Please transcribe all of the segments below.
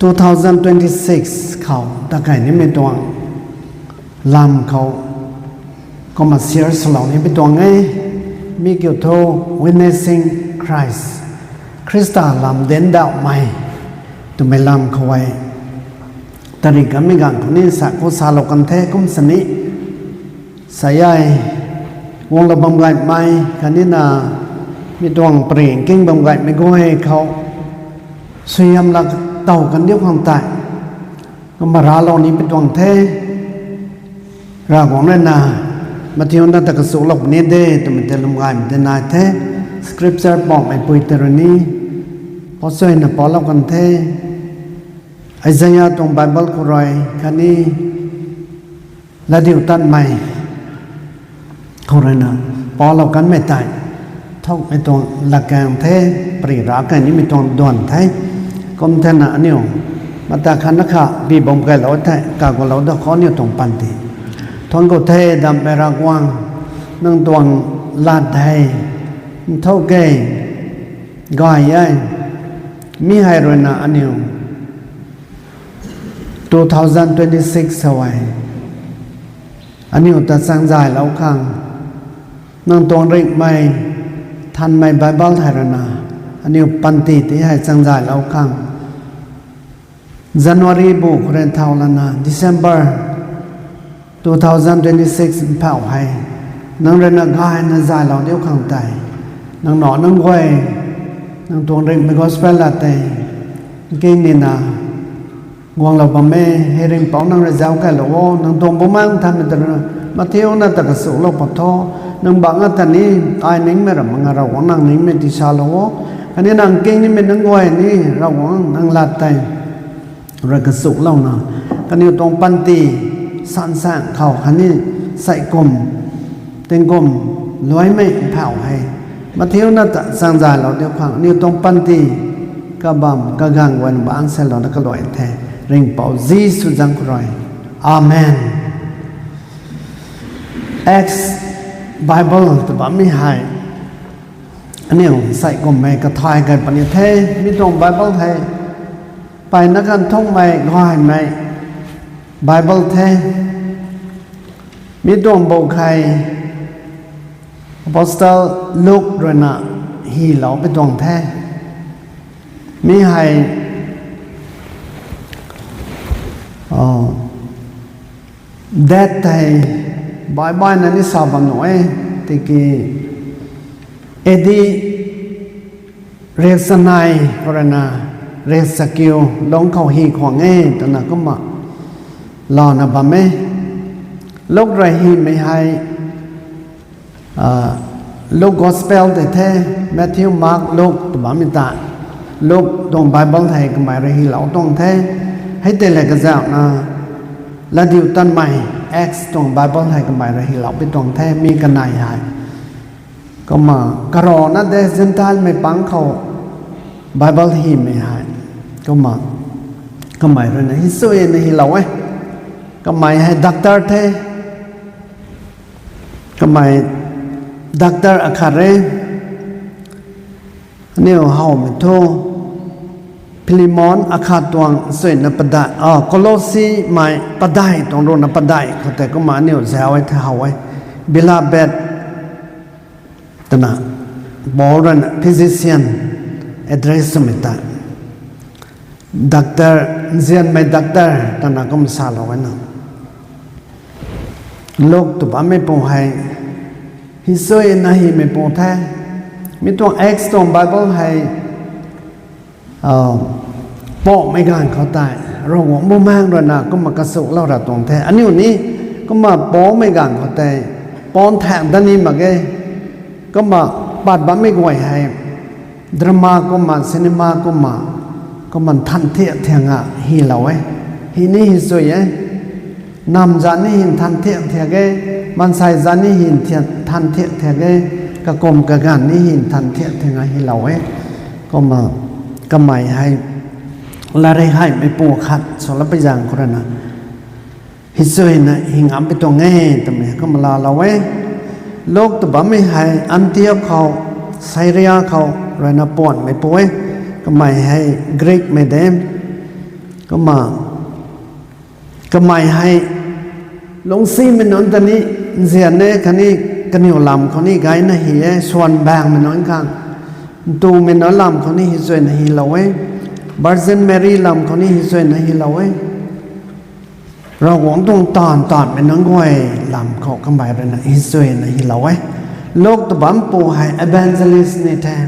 2026เขาตะไก่นี่ไม่ตัวลำเขาก็มาเสียสละนี่ไม่ตัวไงมีเกี่ยวโท witnessing Christ คริสต์ลำเด่นดาวใหม่ตัวไม่ลำเขาไว้ตริกันไม่กันคนนี้สักโคสาลกันแท้กุมสนิสายวงระบำไก่ไม่คันนี้นามีตัวเปลี่ยนกิ้งบำไก่ไม่ก็ให้เขาสยามลักเต่ากันเดียวความตายก็มาราเรานี้เป็นตัวแท้รากของนั่นนามาเที่ยวนั่นตะกสุลกนี้เด้ตัวมันจะลงไงมันจะนายแท้สคริปเจอร์บอกไอ้ปุยเตอร์นี้พอสวยนะพอเล่ากันแท้ไอ้เสียตรงไบเบิลคุรอยคันนี้และเดี๋ยวตัดใหม่คุรอยนะพอเล่ากันไม่ตายท่องไอ้ตรงหลักการแท้ปริรากันนี้ไม่ตรงด่วนแท้ก็มันแท้น่ะเนี่ยมาตาคันนักข่าบีบอมกันเราแท้กากเราต้องขอเนี่ยตรงปันติทนก็เทดำไปรากวางนั่งตวงลาดไทยเท่าแก่ก้อยยัยมีให้รวยนะอันนี้2026สวัยอันนี้ตัดสังใจแล้วข้างนั่งตวงเริกไม่ทันไม่ไบเบิลไทยรนะอันนี้ปันติที่ให้สังใจแล้วข้างJanuary บุกเรียนเท่าแล้วนะ December 2026เผาให้นังเรนกายนังใจเราเดียวข้างใต้นังหนอนังก้อยนังตวงเริงไปกอสเปลลาเตเก่งนี่นะงวงเราปะแม่ให้เริงเป่านังเรเจ้าแก่เราโวนังตวงบ่มั่งทำเป็นตระมาเที่ยวนั่นตะกสุเราปะท้อนังบางอันนี้ตายนิ่งไม่หรอมังเราของนังนิ่งไม่ติชาเราโวอันนี้นังเก่งนี่เป็นนังก้อยนี่เราของนังลาดไตเรากสุเรานะกันอยู่ตรงปันตีสันสร้างเขาคันนี้ใส่กลมเต็งกลมร้อยไม่เผาให้มาเที่ยวนั่นตะสังใจเราเดียวขังนี่ตรงปันตีกระบำกระกังวันบางเสลเรานักลอยแท้เร่งเป่าจีสุจังครอยอาเมน Acts Bible ตัวบ้าไม่หายอันนี้ใส่กลมไม่กระทายกันปนิเทมีตรง Bible ไทยไปนักการท่องไม่ง่ายไม่ไบเบิลแท้มีดวงโบไคapostol ลูกด้วยนะฮีเหล่าเป็นดวงแท้มีให้เด็ดไทยบ่อยๆนั่นนี่สาวบางหน่อยที่กีเอดีเรียกสนายพรณาเรียกสกิลลงเข้าฮีของเอตอนนั้นก็มาลอนะบะเมโลกไรฮีไม่ให้โลกกอสเปลแต่แท้แมทธิวมาร์กโลกตัวบามิตาโลกตรงไบเบิลไทยก็หมายไรฮีเหล่าตรงแท้ให้เตเลกระเจ้านะและดิวตันใหม่ X ตรงไบเบิลไทยก็หมายไรฮีเหล่าไปตรงแท้มีกันนายหายก็มากรอนะเดซเซนทัลไม่ปังเขาไบเบิลฮีไม่หายก็มาก็หมายไรนะฮิสุเอนะฮีเหล่าไว้ก็หมายให้ด็อกเตอร์เทก็หมายด็อกเตอร์อาคาเรนี่เฮาไม่โทพิลิมอนอาคาตวงสวยนับปะได้โคโลซีหมายปะได้ตรงโรนับปะได้เขาแต่ก็มาเนี่ยแซวไว้เท้าไว้บิลาเบตตนะบอรันฟิสิเชียนเอดเรสสมิตาด็อกเตอร์เซียนไม่ด็อกเตอร์ตนะก็มาสาลไว้นะโลกตัวบ้าไม่ปงให้ฮิโซเอนะฮิไม่ปงแท้มีตัว X ตรง Bible ให้ปอกไม่กันเขาตายเราหวังบ่มากด้วยนะก็มากระสุกเล่าระตรงแท้อันนี้ก็มาปอกไม่กันเขาตายปอนแทงด้านนี้มาก็มาปัดบ้าไม่ก่อยให้ดราม่าก็มาซีนีมาก็มาก็มันทันเทียเทียงฮีเหล่าไว้ฮีนี่ฮิโซเอนำจานี่หินทันเทียเทียเกมันใส่จานี่หินทันเทียเทียเกกะกลมกะกันนี่หินทันเทียเทียงให้เราก็มากำไมให้ละไรให้ไม่ปูขัดสารพัดอย่างคนนั้นฮิสวยนะหิงอัมไปตรงไงแต่เมื่อก็มาลาเราโลกตัวบ้าไม่ให้อันเทียเขาไซเรียเขาไรนะปวนไม่ป่วยก็ไม่ให้กรีกไม่เดม ก็มาก็ไม่ให้ลงซีมันนนตอนนี้เสียเนคันนี้กันอยู่ลำคนนี้ไกนะเฮียส่วนแบ่งมันนนกลางตูมันนนลำคนนี้ฮิสวยนะฮิลาเวบาร์เซนเมรี่ลำคนนี้ฮิสวยนะฮิลาเวเราหวังตรงตอนมันนนก้อยลำเขากำไบเลยนะฮิสวยนะฮิลาเวโลกตะบัมปูให้เอเวนเจลิสนี่แทน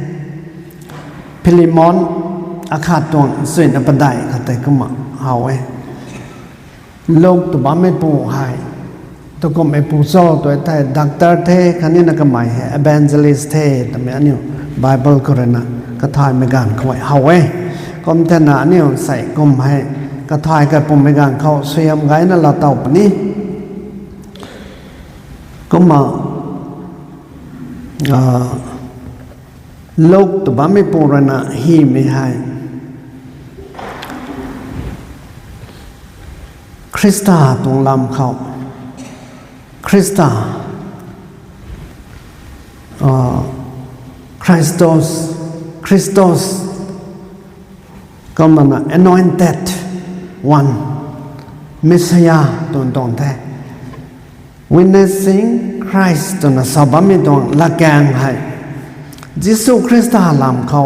พิลิมอนอาคาตวงสวยนปดายเขาแต่ก็มาเอาไว้โลกตะบัมไม่ปูให้ตัวก็ไม่ปูโซ่ตัวไทยดักเตอร์เทคันนี้นักหมายให้เอเวนเจลิสเทแต่ไม่อันนี้ไบเบิลก็เรนะก็ทายไม่กันเขาไว้เอาไว้ก็มเทนาเนี่ยใส่กลมให้ก็ทายกับปุ่มไม่กันเขาเสียมไงนั่นเราเต่าปนี้ก็มาโลกตัวบ้าไม่ปูรณะฮีไม่ให้คริสตาตรงลำเขาคริสตาคริสโตสก็มัน anointed one เมสยาตรงแท้ witnessing Christ ตรงสบามีตรงละแกงให้ยิสุคริสต์ลำเขา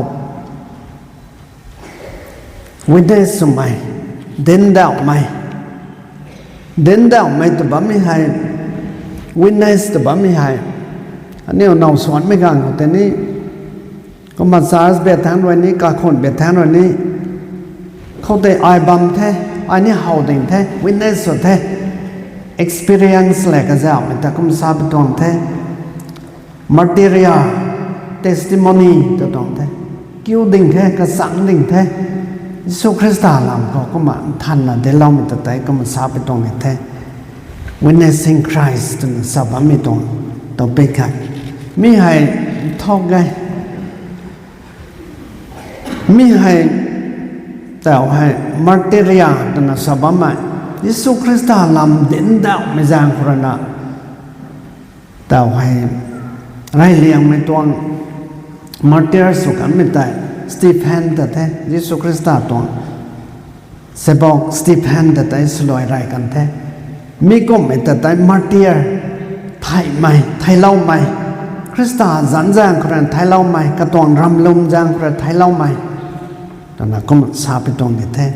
วิเดสไหมเดินดาวไหมตัวบ้าไม่ให้วินเนสตัวบ้าไม่ให้อันนี้เราสอนไม่กันแต่นี้ก็มาสารเบียดแทนวันนี้กับคนเบียดแทนวันนี้เขาได้ไอบัมแท้อันนี้เฮาดิ่งแท้วินเนสสุดแท้ experience แหละก็จะไม่แต่ก็มาทราบตรงแท้ material testimony ตัวตรงแท้กิ้วดิ่งแท้กระสังดิ่งแท้ยิสุคริสต์ลำเขาก็มาทันนะเดี๋ยวเราไม่ตัดใจก็มาทราบตรงนี้แท้ witnessing Christ ตัวนั้นทราบไม่ตรงตัวเปกายมีให้ทอกไงมีให้แต่ให้ material ตัวนั้นทราบไม่ยิสุคริสต์ลำเด่นดาวไม่จางคนละแต่ให้ไรเลี้ยงไม่ตวงมาร์เตอร์สุกันไม่ได้สตีเฟนแต่แท้ยิสุคริสต์ตวงเสบอกสตีเฟนแต่ได้สลอยไรกันแท้มีก็ไม่แต่ได้มาร์เตอร์ไทยไม่ไทยเล่าไม่คริสต์จันจางคนไทยเล่าไม่กระตวงรำลมจางคนไทยเล่าไม่ตอนนั้นก็มันทราบไปตรงนี้แท้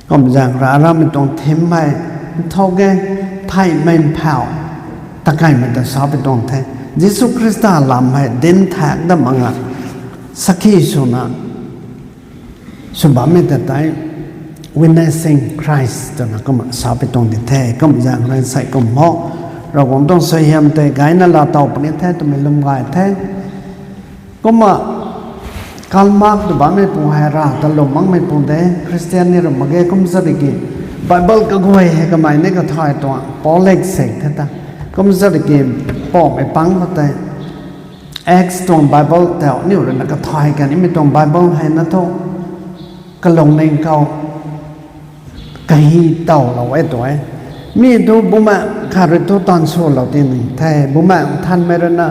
ก็มันจางรารำไปตรงเทมไม่เท่าแก่ไทยไม่เผาตะไคร้มันจะทราบไปตรงแท้ยิสุคริสต์ลำให้เดินทางได้มั้งสักกี่ส่วนสุบามิแต่ได้ witnessing Christ ตอนนั้นก็มาทราบไปตรงที่แท้ก็มาอย่างไรใส่ก็เหมาะเราคงต้องเสียมแต่ไกนั่นเราเต่าปนิแท้ต้องไม่ลงไกแท้ก็มาการมากตัวบ้านไม่ปูให้ราตลมมั่งไม่ปูได้คริสเตียนนี่เรามาเกี่ยก็ไม่สริกิไบเบิลก็กวยให้ก็ไม่เนี่ยก็ทายตัวปอเล็กเสกท่าก็ไม่สริกิปอกไอ้ปังก็แต่ Acts ตรง Bible แต่นี่เราก็ทายกันนี่ไม่ตรง Bible ให้นะทุกก็ลงในเขากะฮีเต่าเราไว้ตัวมีตัวบุมาคาริโตตอนโซเราทีนึงแต่บุมาท่านไม่รู้นะ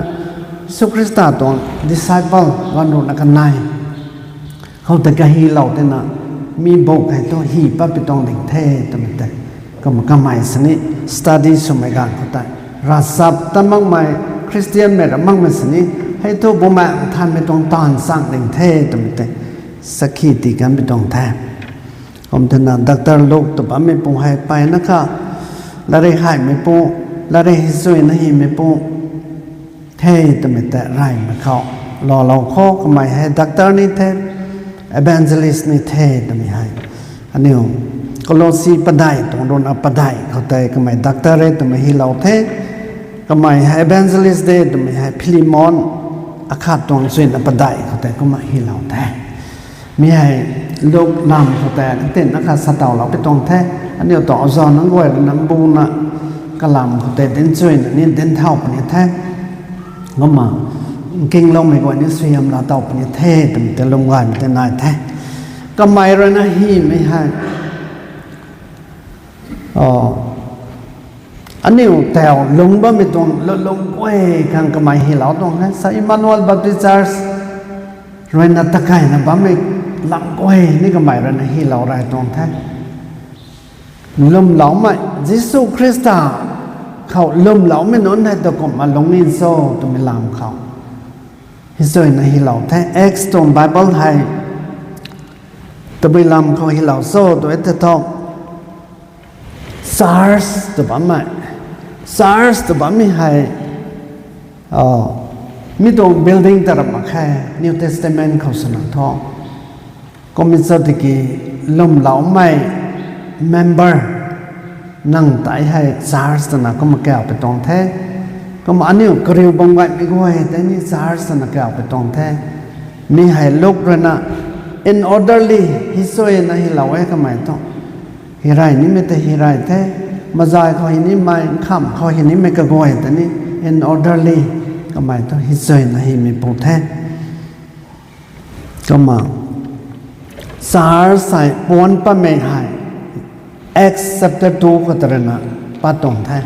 สุคริสต์ตรง disciple วันนู้นกันนายเขาแต่กะฮีเราทีน่ะมีบอกให้ตัวฮีป้าไปตรงดิ่งเท่ตัวมันแต่ก็มันก็ไม่สนิ study สมัยก่อนเขาแต่รัศบตั้งมั่งไม่คริสเตียนแม่ละมั่งไม่สนิให้ตัวบุมาท่านไม่ต้องตอนสร้างดิ่งเท่ตัวมันแต่สักขีตีกันไม่ต้องแทบผมถนัดดักตอร์ลูกตัวบ้าไม่ปูให้ไปนะคะแล้วได้หายไม่ปูแล้วได้สวยนะฮีไม่ปูเท่ตัวมันแต่ไรมาเขารอเราข้อก็ไม่ให้ดักตอร์นี่เท่เอเวนเจลิสนี่เท่ตัวไม่ให้อันนี้ก็โลซีปะได้ตรงโดนอัปได้เขาแต่ก็ไม่ดักตอร์เรตัวไม่ให้เราเท่ก็ไม่ให้เอเวนเจลิสเดตัวไม่ให้พิลิมอนอาคาตรงส่วนอัปได้เขาแต่ก็ไม่ให้เราแท้มีให้ลูกนำเขาแต่เต้นนะคะสตาเราไปตรงแท้อันนี้ต่อซอนนั่งไว้น้ำบูน่ะกระลำเขาแต่เต้นช่วยนี่เต้นเท่าปนี้แท้ก็มาเก่งลงไม่กว่านี้เสียมเราเต่าปนี้แท้เป็นแต่ลงไว้เป็นนายแท้ก็ไม่ระนะฮีไม่ให้อันนี้แต่ลงบ้าไม่ตรงลงเว้ยข้างก็ไม่ให้เราตรงนะใส่มานูอัลบัพติซาร์สรวยนัตตะไก่นะบ้าไม่ลำก้อยนี่ก็หมายระนะฮีเราไรตรงแท้ ลมเหลาไม่ยิสุคริสต์เขาลมเหลาไม่นอนให้ตัวกมาลงนินโซตัวไม่ลามเขาฮิโซยนะฮิเหลาแท้ X ตรงไบเบิลไทยตัวไม่ลามเขาฮิเหลาโซตัวเอตทอก SARS ตัวบ้าไม่ SARS ตัวบ้าไม่ให้มีตรง building แต่ละมาแค่ New Testament เขาสนับทองก็มีสติกีลมเหลาไม่ member นั่งไต่ให้ SARS นะก็มาแก้วไปตรงแท้ก็มาอันนี้กริวบังไว้ไม่ก็ให้แต่นี่ SARS นะแก้วไปตรงแท้มีให้ลูกเลยนะ in orderly ฮิโซยนะฮิเหลาไว้ก็ไม่ต้องฮิไรนี่ไม่แต่ฮิไรแท้มาใจเขาฮินี่ไม่ข้ามเขาฮินี่ไม่ก็ให้แต่นี่ in orderly ก็ไม่ต้องฮิโซยนะฮิมีปูแท้ก็มา SARS ใส่ปวนปะไม่ให้ Acts chapter 2 ก็ตระนะปะตรงแท้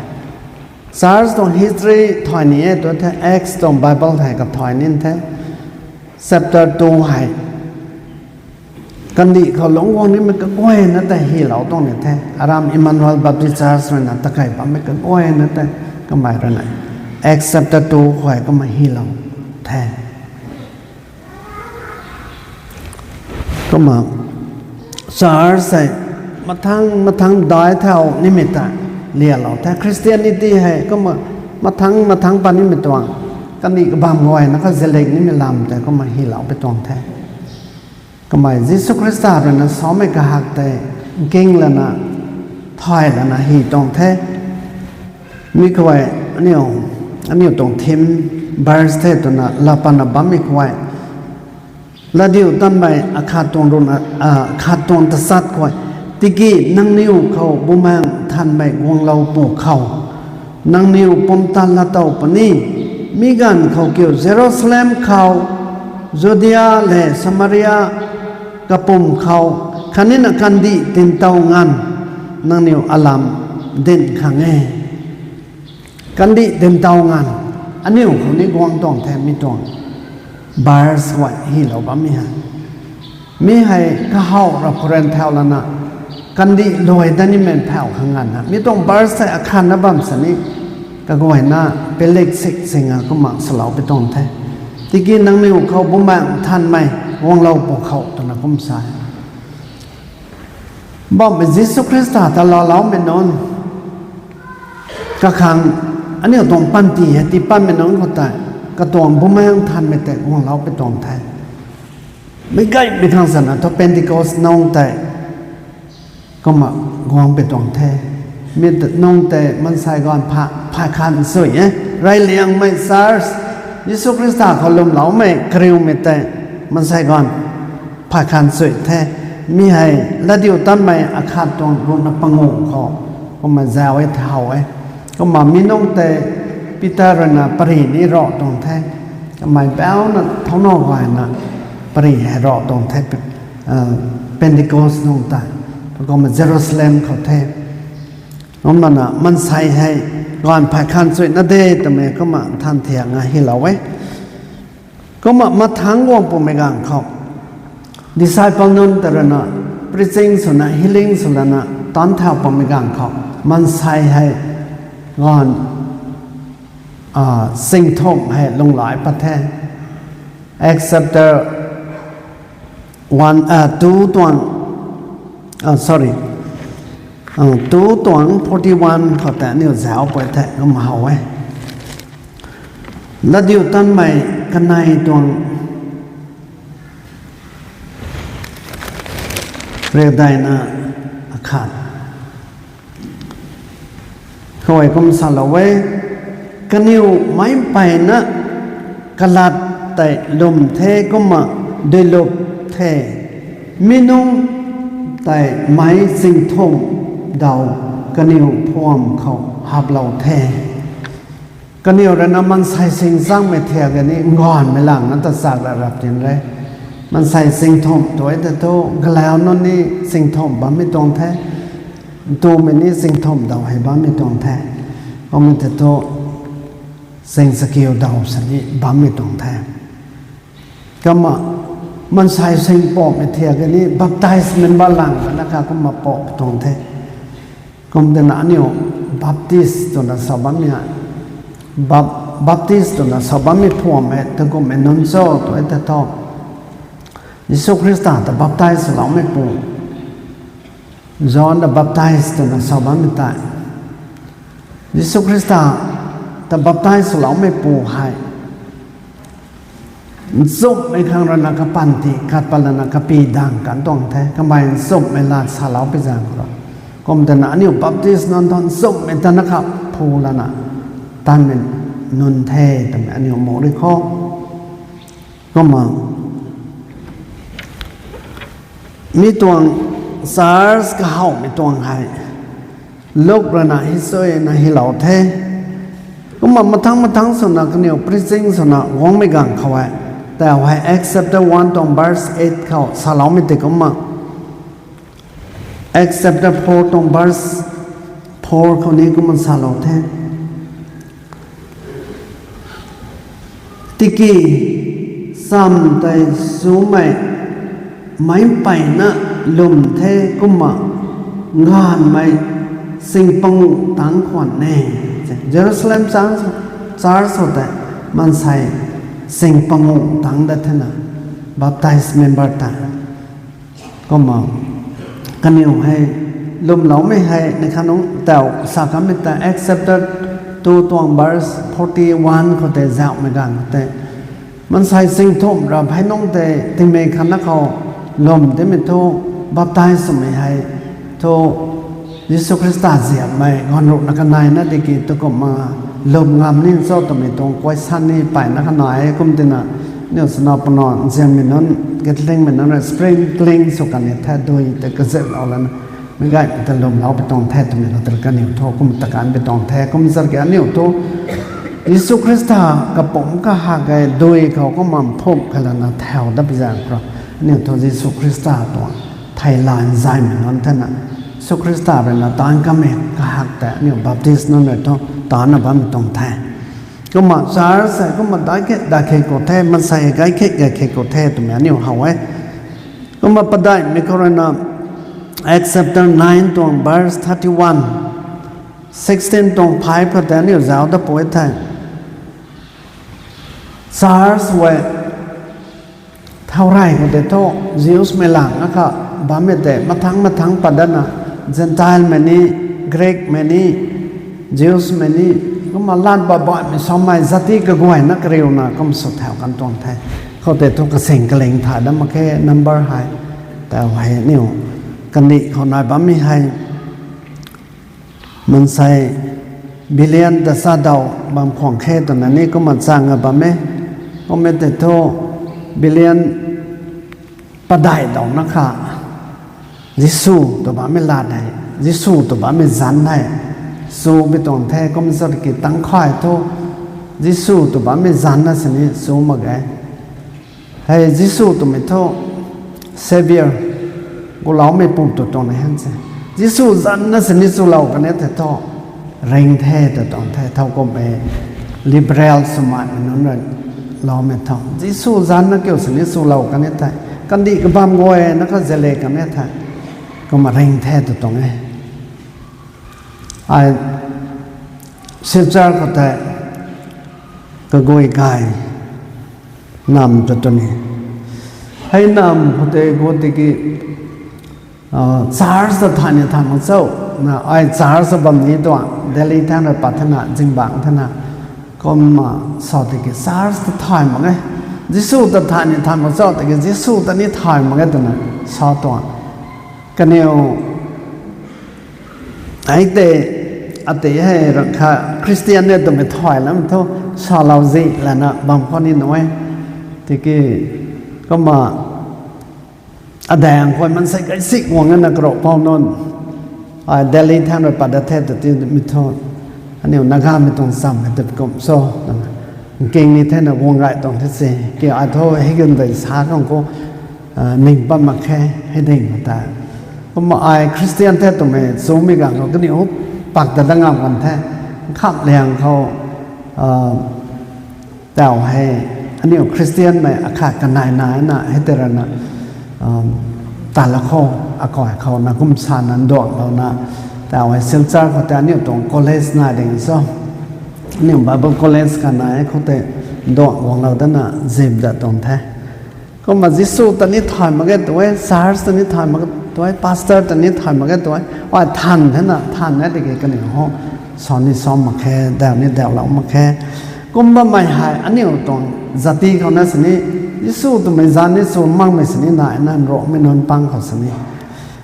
SARS ตรง history ถอยนี้ตัวแท้ Acts ตรง Bible ไทยกับถอยนี่แท้ chapter 2ให้กันดีเขาหลงวงนี้มันก็ก้อยนะแต่ฮีเหลาตรงนี้แท้อารามอิมมานูเอลบัพติสต์นะตะไคร้ปั๊มไม่ก็ก้อยนะแต่ก็หมายระไหน Acts chapter 2ข่อยก็มาฮีเหลาแท้ก็มา SARS ใส่มาทั้งดอยเท่านิมิตะเรียเราแต่คริสเตียนิตี้ให้ก็มาทั้งปานิมิตวังกันดีก็บางงอยนะก็เจเล็กนี่ไม่ลำแต่ก็มาฮีเหลาไปตรงแท้ก็หมายยิสุคริสต์เลยนะซ้อมไม่กระหักแต่เก่งแล้วนะถอยแล้วนะฮีตรงแท้มีกวยอันนี้ตรงทิมบาร์สเตตัวนะลาปานาบัมมีกวยแล้วเดี๋ยวตั้งไปอาคาตรงรุนอาคาตรงตะซัดกวยติกี้นั่งนิ้วเขาบุมังทันไปวงเราปลูกเขานั่งนิ้วปมตันละเต่าปนี่มีกันเขาเกี่ยวเยรูซาเล็มเขาจูเดียและสมารียกระปุ่มเขาคันนี้นักกันดีตินเตางานนั่งนิ้วอลามเด่นขังเงกันดีเต็มเตางานอันนี้เขานี่กวางตองแทนไม่ตองบาร์สไว้ฮีเราบ้ามีให้ข้าวรับเรียนเท่าแล้วนะกันดีโดยด้านนี้มันแผ่วข้างงานนะมีตรงบาร์สใส่อาคารนะบัมสันนี้ก็กวยหน้าเป็นเล็กสิกสิงห์ก็มักสลาวไปตรงแท้ที่กินนั่งนิ้วเขาบุ้มแมงทันไหมวงเราปกเขาตอนนั้นก้มสายบอกเป็นยิสุคริสต์แต่เราไม่นอนก็ขังอันนี้ตรงปั้นตีที่ปั้นไม่นอนก็ตายก็ตรงบุ้มแมงทันไม่แต่วงเราไปตรงแท้ไม่ใกล้ไปทางศาสนาถ้าเป็นที่เขาน้องแต่ก็มาวางไปตรงแท้มีแต่น้องแต่มันใส่ก่อนพาคันสวยไรเลี้ยงไม่ซาร์สยิสุคริสต์เขาลมเหลาไม่กริวไม่แต่มันใส่ก่อนพาคันสวยแท้มีให้แล้วเดี๋ยวตั้งไปอาคารตรงรุนปังงเขาก็มาแซวไว้เท่าไว้ก็มามีน้องแต่พิจารณาปรินิรอตรงแท้ก็หมายแปลว่าท้องนอกไว้นะปริให้รอตรงแท้เป็นดิโกสน้องตายก็มาเยรูซาเล็มเขาแท้น้องมันมันใส่ให้ก่อนผ่าคันสวยนั่นเด้แต่เมื่อก็มาทันเถียงให้เราไว้ก็มาทั้งวงปุ่มไม่กังเขา disciple นั้นแต่ละนะ preaching สุนัข healing สุนัขนะตอนเท่าปุ่มไม่กังเขามันใส่ให้ก่อนสิ่งทบให้ลงหลายประเทศ except one two ตัวsorry ตัว41เขาแต่เนี่ยแซวไปแท้ก็มาเอาไว้แล้วเดี๋ยวตั้งใหม่กันในตัวเรียกได้นะอาคารเขาไว้ก็มาสละไว้กันนิวไม่ไปนะกลัดแต่ลมเทก็มาด้วยลมเทมินุแต่ไม้สิ่งทงเดากันนิวพวมเขาหับเราแท้กันนิวแล้วนะมันใส่สิ่งสร้างไม่แท้กันนี่งอนไม่หลังนั้นแต่สากระดับอย่างไรมันใส่สิ่งทงตัวแต่โตกแล้วนั่นนี่สิ่งทงบ้าไม่ตรงแท้ตัวมันนี่สิ่งทงเดาให้บ้าไม่ตรงแท้เพราะมันแต่โตสิ่งสกิลเดาสันนี้บ้าไม่ตรงแท้ก็มันใส่สิ่งปอบไม่แท้กันนี่บัพไตส์มันบ้าหลังนะครับก็มาปอบตรงแท้ Comme anio baptiste na sabamia baptiste na sabami phome te ko menon so to eta to Jesus Christ ta baptize lao me pu John the baptized na sabami ta Jesus Christ ta baptize lao me pu hai Zop me khang rana ka panti khat palana ka pi dang kan tong the kamai zop me la sa lao pe jang ro Kom ta na niu baptist non ton zop me ta na kha phu la na tan men nun the ta me niu mo ri kho ko ma mi tuang SARS ka hau mi tuang hai lok rana hi soi na hi lao the ko ma mathang so na ka niu preaching so na wong me gang khawaiแต่ว่า accept the one ตรง verse 8เขาสาลามิติก็มา accept the 4 ตรง verse 4เขานี้ก็มันสาลาแท้ติกีซ้ำแต่สูไม่ไปนะลมแท้ก็มางานไม่สิ่งปังตั้งขวัญแน่เยรูซาเล็มซาร์สแต่มันใส่สิ่งปังตั้งได้ท่านะ baptize member ต่างก็มากันอยู่ให้ลมเหลาไม่ให้ในขนมแต่สากามิตา accepted ตัว verse 41เขาแต่จะไม่กันแต่มันใส่สิ่งทุ่มเราให้น้องแต่ที่ไม่คันนักเขาลมที่ไม่โท baptize ไม่ให้โทยิสุคริสต์เสียไม่งอนรุนักนายนะที่กิตก็มาลมงามนี่โซ่ตัวไม่ตรงก้อยสั้นนี่ไปนักนายกุมตินะเนี่ยสนับสนุนเสียงมันนั้นเกิดเล่งมันนั้นสปริงเล่งสุกันเนี่ยแท้โดยแต่ก็เสร็จเอาแล้วนะไม่ได้แต่ลมเราไปตรงแท้ตัวไม่เราแต่กันเนี่ยโทกุมตะการไปตรงแท้กุมสักอย่างเนี่ยโทยิสุคริสต์กับผมก็หากโดยเขาก็มาพบกันแล้วนะแถวดับยันเพราะเนี่ยโทยิสุคริสต์ตัวไทยลานใจเหมือนนั้นท่านนะสุคริสต์เป็นละตานก็ไม่ก็หักแต่เนี่ยบัพติสต์นั่นเลยท้องตานน่ะบ้านตรงแท้ก็มาสารใส่ก็มาได้แค่กดแท้มันใส่ไก่แค่กดแท้ตัวเนี่ยเอาไว้ก็มาประได้ไม่ก็เลยนะ accept 9 ตรง verse 31 16 ตรง5ประเด็นเนี่ยจะเอาได้ป่วยแท้สารไว้เท่าไรก็ได้โตยิวส์ไม่หลังนะครับบ้านไม่ได้มาทั้งประเด็นนะ Gentile แม่นี่ Greek แม่นี่ Jews แม่นี่ก็มาลาดบ่อยๆมีสมัยจัติก็กวยนักเรียวนะก็มาสุดแถวกันตรงแท้เขาแต่ทุกกระเสงกระเลงถ่ายได้มาแค่ number ให้แต่ว่าเนี่ยกันนี่เขานายบ้ามีให้มันใส่บิลเลียนแต่ซาดาวบางของแค่ตอนนั้นนี่ก็มาสร้างกับบ้าไหมก็ไม่แต่โตบิลเลียนประได้ดอกนะคะยิสูตัวบ้าไม่ลาดให้ยิสูตัวบ้าไม่จันให้สู้ไปตรงแท้ก็มันสกิตั้งค่ายโตยิสูตัวบ้าไม่จันนะสินี่สู้มาไงให้ยิสูตัวไม่โตเซเวียร์กูเล่าไม่ปุ่มตัวตรงไหนฮันเซยิสูจันนะสินี่สู้เรากันเนี่ยแต่โตเร่งแท้แต่ตรงแท้เท่าก็ไปลิเบรัลสมัยนั้นเลยเราไม่ทำยิสูจันนะเกี่ยวสินี่สู้เรากันเนี่ยแต่กันดีกับบางงวยนักก็เจเลกันเนี่ยแต่ก็มาเร่งแท้ตัวตรงนี้ไอ้เสียใจก็แต่ก็โกยกายนำตัวนี้ให้นำพอดีโกติกิสารสถานทางของเจ้านะไอ้สารสบัมนี้ตัวเดลิท่านเราปัฒนาจึงบางท่านก็มาสอนติกิสารสถานมั้งไงยิสูสถานทางของเจ้าติกิยิสูตอนนี้ถ่ายมั้งไงตัวนั้นสอนตัวกันเนี่ยไอ้เตอติให้ราคาคริสเตียนเนี่ยต้องไปถอยแล้วมันเท่าชาวลาวซีแล้วนะบางคนนี่น้อยที่กี้ก็มาอแดงคนมันใส่ไก่สิกวงนั่นนะกระโดดพอนนเดลิทางเราปัดเทศแต่ที่มิโทษอันนี้นักข่าวไม่ต้องซ้ำให้ติดกลมโซ่เก่งนี่แท้นะวงไรต้องที่สี่เกี่ยวอัตโธให้กันไปสาของกูหนึ่งปั้มมาแค่ให้หนึ่งแต่ก็มาไอ้คริสเตียนแท้ตัวเมย์สูงมีกันเขาก็นี่ปักแต่ตั้งงามกันแท้ขับแรงเขาแต่ให้อันนี้คริสเตียนไม่อาขาดกันนายน่ะให้แต่ละน่ะตาละข้ออากอยเขานะกุมสานันดวงเรานะ แต่เอาไว้เซลจ้าเขาแต่อันนี้ตรงคอลเลจน่าเด้งซ้อนี่บาร์คอลเลจกันนะเขาแต่ดอกของเราด้านน่ะเจ็บดัดตรงแท้ก็มาจิสูตอนนี้ถอยมาแก่ตัวซาร์สตอนนี้ถอยมาแก่ตัวพาสเตอร์ตอนนี้ถอยมาแก่ตัวว่าทันท่านน่ะทันนะเด็กๆกันเนี่ยเขาสอนนี่ซ้อมมาแค่เดานี่เดาเรามาแค่ก็มาไม่หายอันนี้ตรงจัติเขาเนี่ยสินี่ยิสูตัวไม่จานนี่สูมั่งไม่สินี่นายนั่นรอไม่นอนปังเขาสินี่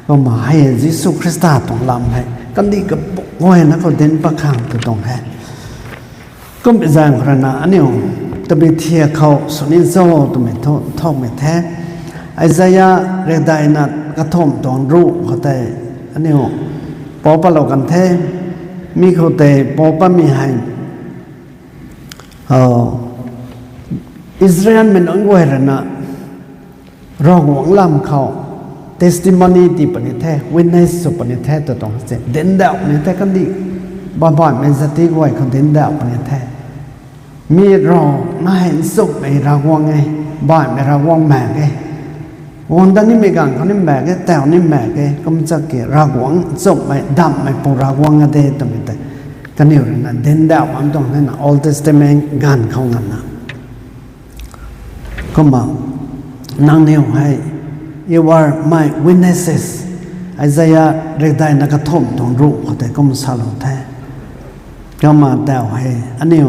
ก็มาให้ยิสูคริสต์ตรงลำให้กันดีกับโอ้ยนะเขาเดินประคังตัวตรงแท้ก็เป็นอย่างขนาดอันนี้ตะบีเทียเขาสนิทโซ่ตัวไม่ท้องไม่แท้ไอ้ใจยาเรียกได้นัดกระทมตอนรู้เขาแต่อันนี้พอปะเรากันแท้มีเขาแต่พอปะมีให้อิสราเอลมันอังเวรนะรองหวังลำเขา testimony ที่ปนิแท้ witness สุปนิแท้ตัวตรงเสร็จเด่นดาวปนิแท้กันดีบ่อยๆมันสติไว้เขาเด่นดาวปนิแท้มีรอน่าเห็นสุขในรางวังไงบ่อยไม่รางวังแม่ไงวันตอนนี้มีการเขานี่แม่ไงแต่นี่แม่ไงก็มันจะเกี่ยรางวังสุขไม่ดำไม่ปูรางวังอะไรตัวไม่แต่กันอยู่นั่นเด่นดาวมันตรงนั้น Old Testament งานเขางั้นนะก็มานั่งเนี่ยให้ you are my witnesses ไอ้ใจเรียกได้นักทมตรงรู้เขาแต่ก็มันสาลงแท้ก็มาเดาให้อันนี้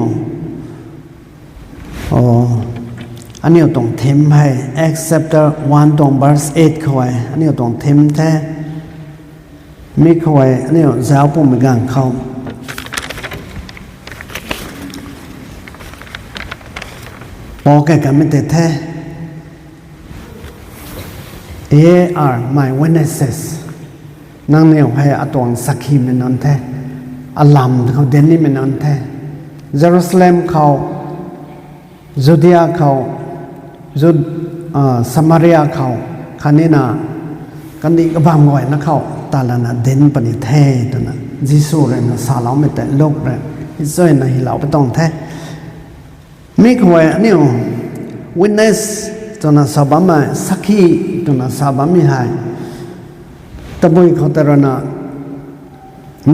อันนี้ตรงเทมให้ Acts chapter 1ตรง verse 8เขาไว้อันนี้ตรงเทมแท้มีเขาไว้อันนี้เจ้าปุ่มมีการเขาพอแก่กันไม่แต่แท้ They are my witnesses นั่งเนี่ยให้อตวงสักขีมันนั่นแท้อัลลัมเขาเดนนี่มันนั่นแท้เยรูซาเล็มเขาจูเดียเขาสมารียเขาคันนี้นะกันดีก็บางหน่อยนะเขาตาลนะเดนปนิเทตัวนะยิสูเรนะสาลาไม่แต่โลกเลยอิสราเอลนะฮิลาไปต้องแท้มีขวายนี่witness ตัวนั้นสาบามาสักขีตัวนั้นสาบามีให้ตะบุยเขาแต่ละนะ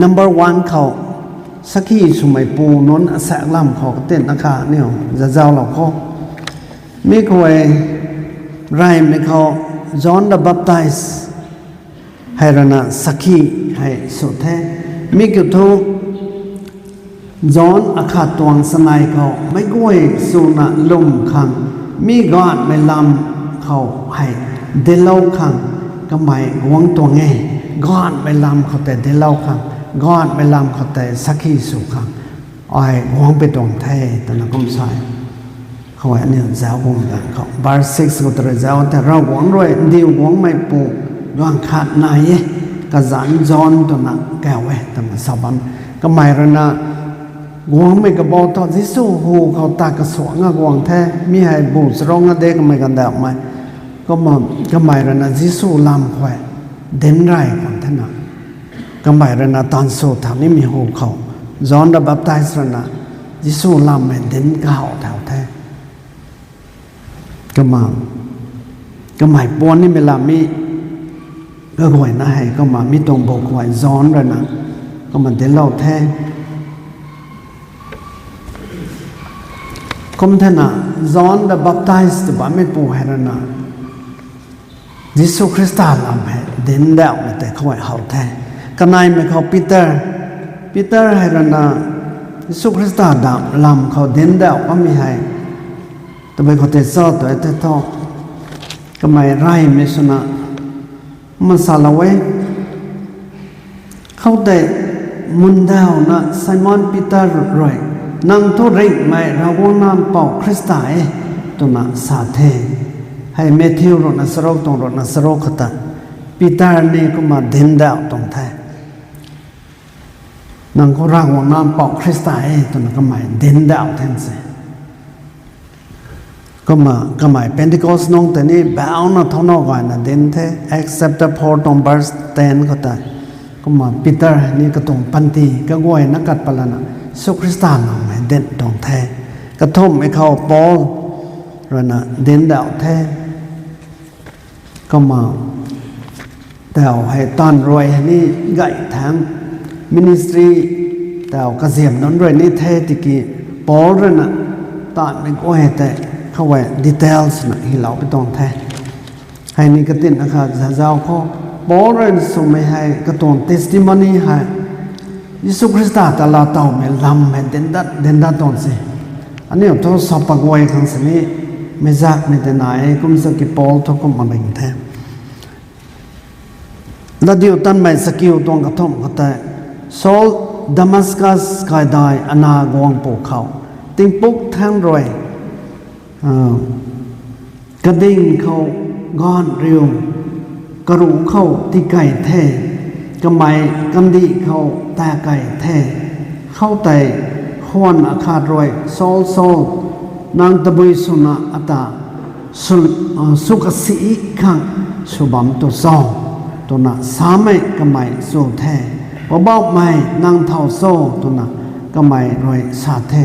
number 1เขาสักขีสมัยปูนนแสกลำเขาเต้นนะคะเนี่ยจะเจ้าเราเขามีขวายไรไม่เขา John the Baptist ให้ละนะสักขีให้สุดแท้มีกี่ทุกจอนอาคาตวงสมัยเขาไม่ก้วยสุนัลุมขังมีกอดไม่ลำเขาให้เดลาขังก็ไม่หวงตัวไงกอดไม่ลำเขาแต่เดลาขังกอดไม่ลำเขาแต่สักขีสุขังอ้อยหวงไปตรงแท้แต่นักกรมสายเขาว่าเนี่ยเจ้าหวงกันเขาบาร์ซิกส์ก็ตระเจ้าแต่เราหวงด้วยดีหวงไม่ปูย้อนขาดนายกระสันจอนตัวนั้นแก้วไว้แต่มาสาบันก็ไม่ระนะกวงไม่กระบอกตอนที่สู้หูเขาตากระสวงกวงแท้มีให้บูสร้องเด็กไม่กันแดดไหมก็มาก็ไม่ระนะที่สู้ลำแขวเด่นไรคนท่านน่ะก็ไม่ระนะตอนสู้ทางนี้มีหูเขาจอนดับบับไตส์ระนะที่สู้ลำไม่เด่นเก่าแถวแท้ก็ไม่ปวนนี่เวลามีก็หวยนะให้ก็มามีตรงบอกหวยจอนระนะก็มันเด่นเล่าแท้คมท่านน่ะ John the Baptist บ้านไม่ปูให้แล้วนะยิสุคริสต์ลำให้เดินเดาแต่เขาให้เขาแท้กันนายไม่เขาปีเตอร์ให้แล้วนะยิสุคริสต์ลำเขาเดินเดาก็มีให้แต่ไปเขาเตะซอตัวเตะทอก็ไม่ไร้ไม่สนะมันสารเวเขาแต่มุนดาวนะไซมอนปีเตอร์รอยนั่งทุริไม่เราวงน้ำเป่าคริสต์ไอตัวน่ะสาเทให้เมทิวรนัสโรกตรงรนัสโรกขตันปีตานี่ก็มาเดินดาวตรงแท้นั่งก็ร่างวงน้ำเป่าคริสต์ไอตัวน่ะก็ไม่เดินดาวแทนสิก็ไม่เป็นที่ก็สนองแต่นี่แบบเอาหน้าท้องนอกก่อนนะเดินแท้ except the port ตรง verse 10ก็ได้ก็มาปีเตอร์นี่ก็ตรงปันตีก็ง่วยนักกัดปลานะสุคริสตานเอาไหมเด่นตรงแท้กระท่มให้เขาปอลระนะเด่นดาวแท้ก็มาแต่เอาให้ตอนรวยนี่ไก่ทาง ministry แต่กระเสียมนั้นด้วยนี่เทติกีปอลเรนะตอนไม่ก็เหตุเข้าไว้ details นะที่เราไปต้องแท้ให้นี่ก็ติดนะครับจะเจ้าเขาปอลเรนส่งไม่ให้ก็ต้อง testimony ให้ยิสุคริสต์แต่ละเต่าไม่ลำไม่เด่นดัดตอนสิอันนี้เราสอบปากไว้ครั้งนี้ไม่จักไม่แต่ไหนก็มีสกิปอลทุกคนมาเป็นแท้แล้วเดี๋ยวตั้งไม่สกิลตรงกระทบก็แต่โซลดามัสกัสกายได้อนากวงปูเขาติงปุกทั้งรวยกระดิ่งเขาก้อนเรียวกระรูเข้าที่ไก่แท้กระไมกำดีเขาตาไก่แท้เข้าแต่ขวนอาคารวยโซลนางตะบุยสุนาอัตาสุกสีขังสุบัมตุซองตัวน่ะสามัยกระไมสูแท้ว่าบอกไม่นางเท่าโซตัวน่ะกระไมรวยสาแท้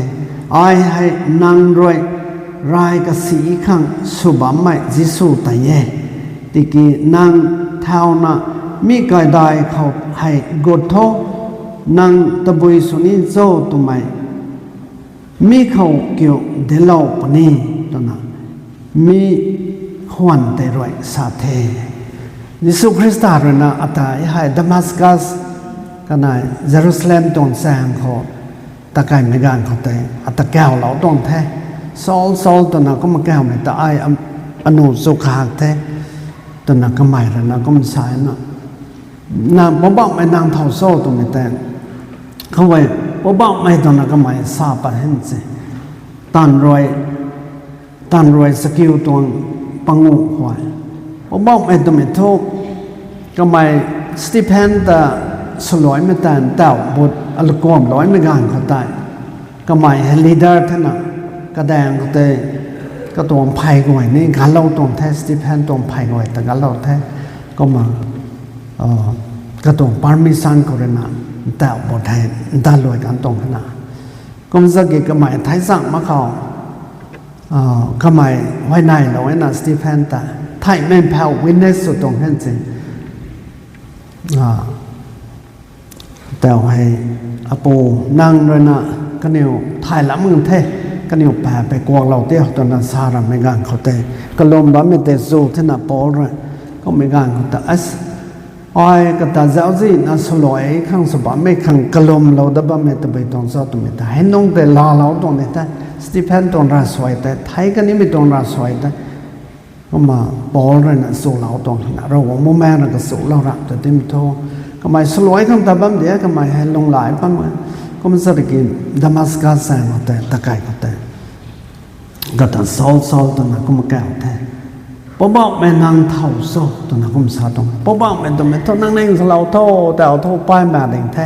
ไอให้นางรวยรายกสีขังสุบัมไม่จิสูตะเยติกีนางเท่าน่ะมีกายได้เขาให้กดโทนางตะบุยสุนิโซตัวไม่มีเขาเกี่ยวเดลาปนีตัวน่ะมีขวัญแต่รวยสาแท้ยิสุคริสต์เรนะอัตายให้ดามัสกัสกันายเยรูซาเล็มตอนแสงเขาตะไคร้ไม่กานเขาแต่อัตแก้วเราตอนแท้ซอลตัวน่ะก็มาแก้วไม่แต่ไออนุสุขหักแท้ตัวน่ะก็ไม่แล้วนะก็มันสายน่ะน่ะบ่บอกไม่นางเท่าโซ่ตัวไม่แต่เขาไว้บ่บอกไม่ตัวน่ะก็ไม่ทราบปะเห็นสิตันรวยสกิลตัวปังงูหวยบ่บอกไม่ตัวไม่ทุกก็ไม่สติเพนแต่สลอยไม่แต่เต่าบทอัลกอมร้อยไม่กานเขาตายก็ไม่ให้ลีดเดอร์ท่านน่ะกระแดงเขาเตะก็ตัวไผ่ก่อยนี่การเล่าตัวแท้สติเพนตัวไผ่ก่อยแต่การเล่าแท้ก็มาก็ตัวปาร์มิซันก็เรนะเต่าบทไทยตาลอยกันตรงขนาดก็มันสักกี่ก็ไม่ไทยสั่งมาเขาก็ไม่ไว้ในเราไว้น่ะสติเพนแต่ไทยแม่นแพ้วินเนสสุดตรงแห่งจริงแต่ให้อปูนั่งด้วยนะก็เนี่ยถ่ายละมึงเทก็เนี่ยแปลไปกวงเราเตี้ยตอนนั้นสาระไม่กานเขาเตะก็ลมบ้าไม่เตะสู้ที่น่ะปอเลยก็ไม่กานเขาแต่อ้อยก็แต่เจ้าสิน่ะสลอยข้างสบายไม่ข้างกลมเราดับบ้าไม่ตะไปตรงซอตรงไม่แต่ให้น้องแต่ลาเราตรงนี้แต่สติเพนตรงราสวยแต่ไทยก็นี่ไม่ตรงราสวยแต่ก็มาปอเลยนะสู้เราตรงนั้นเราว่าโมแม่เราก็สู้เราละแต่ที่มันโทก็ไม่สลวยข้างตาบ้ามเดียวก็ไม่ให้ลงหลายปั้มก็มันสักกี่ดามัสกัสแสงก็แต่ตะไคร้ก็แต่ก็แต่โซลตัวนั้นก็มาแก้วแท้ปบอกแม่นางเท่าโซตัวนั้นก็มาสาตรงปบอกแม่ตัวแม่เท่านั่งในสลาวโทแต่เอาโทป้ายมาเด้งแท้